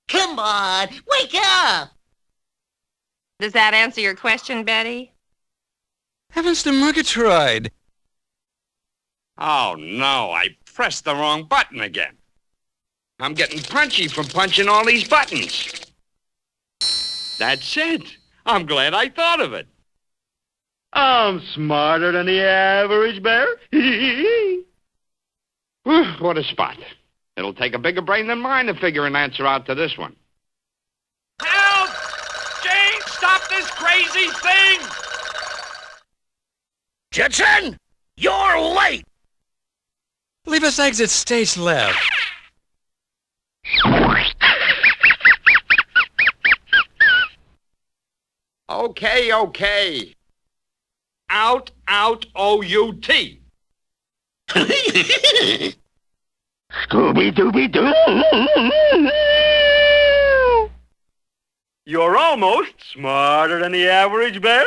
Come on, wake up! Does that answer your question, Betty? Haven't the Murgatroyd? Oh, no, I pressed the wrong button again. I'm getting punchy from punching all these buttons. That's it. I'm glad I thought of it. I'm smarter than the average bear. What a spot. It'll take a bigger brain than mine to figure an answer out to this one. Help! Jane, stop this crazy thing! Jetson, you're late! Leave us exit stage left. Okay. Out, O-U-T. Scooby-Dooby-Doo! You're almost smarter than the average bear.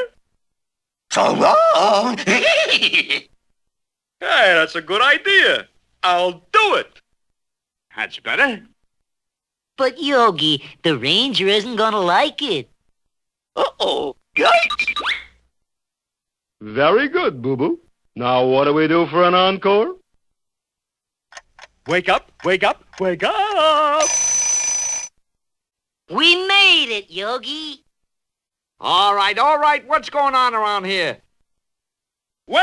So long! Hey, that's a good idea. I'll do it. That's better. But Yogi, the ranger isn't gonna like it. Uh-oh, yikes! Very good, Boo-Boo. Now what do we do for an encore? Wake up, wake up, wake up! We made it, Yogi. All right. What's going on around here? Wilma!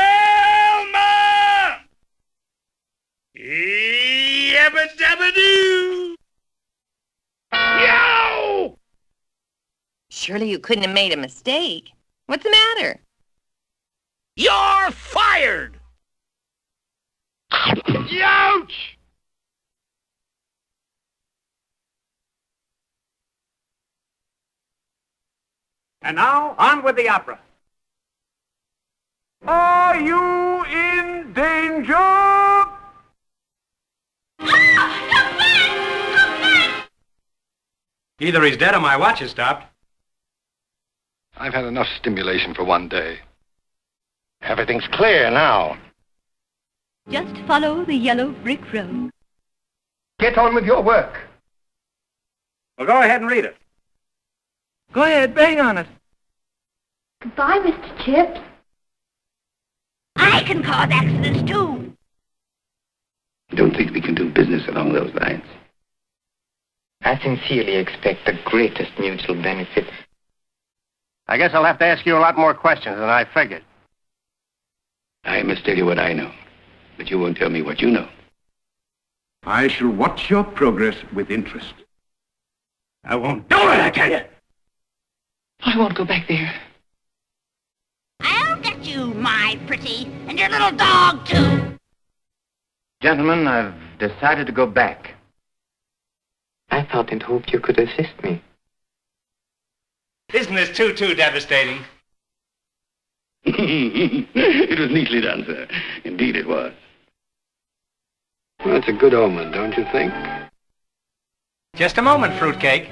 Yabba-dabba-doo! Yow! Surely you couldn't have made a mistake. What's the matter? You're fired! Youch! And now, on with the opera. Are you in danger? Come back! Either he's dead or my watch has stopped. I've had enough stimulation for one day. Everything's clear now. Just follow the yellow brick road. Get on with your work. Well, go ahead and read it. Go ahead, bang on it. Goodbye, Mr. Chips. I can cause accidents, too. I don't think we can do business along those lines. I sincerely expect the greatest mutual benefit. I guess I'll have to ask you a lot more questions than I figured. I must tell you what I know, but you won't tell me what you know. I shall watch your progress with interest. I won't do it, I tell you. I won't go back there. I'll get you, my pretty, and your little dog, too. Gentlemen, I've decided to go back. I thought and hoped you could assist me. Isn't this too devastating? It was neatly done, sir. Indeed it was. Well, it's a good omen, don't you think? Just a moment, fruitcake.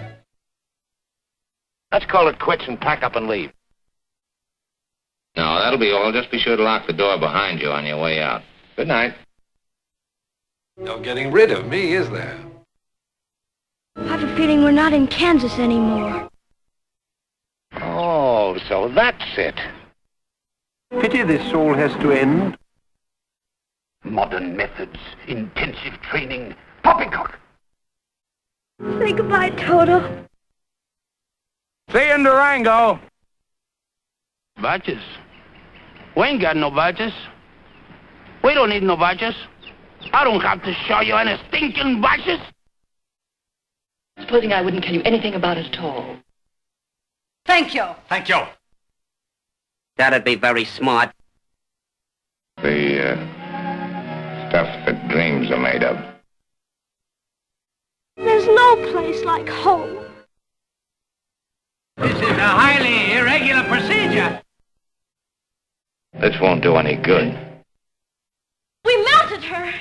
Let's call it quits and pack up and leave. No, that'll be all. Just be sure to lock the door behind you on your way out. Good night. No getting rid of me, is there? I have a feeling we're not in Kansas anymore. Oh, so that's it. Pity this all has to end. Modern methods, intensive training, poppycock. Say goodbye, Toto. See you in Durango. Vouchers? We ain't got no vouchers. We don't need no vouchers. I don't have to show you any stinking vouchers. Supposing I wouldn't tell you anything about it at all. Thank you. Thank you. That'd be very smart. The stuff that dreams are made of. There's no place like home. This is a highly irregular procedure. This won't do any good. We melted her.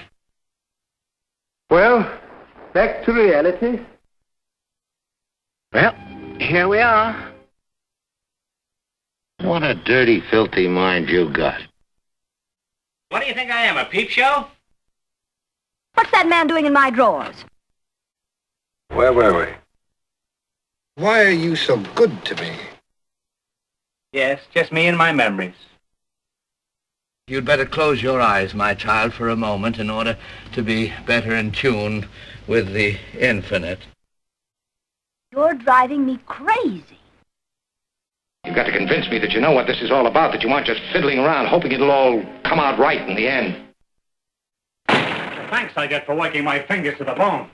Well, back to reality. Well, here we are. What a dirty, filthy mind you got. What do you think I am, a peep show? What's that man doing in my drawers? Where were we? Why are you so good to me? Yes, just me and my memories. You'd better close your eyes, my child, for a moment in order to be better in tune with the infinite. You're driving me crazy. You've got to convince me that you know what this is all about, that you aren't just fiddling around hoping it'll all come out right in the end. Thanks I get for working my fingers to the bone.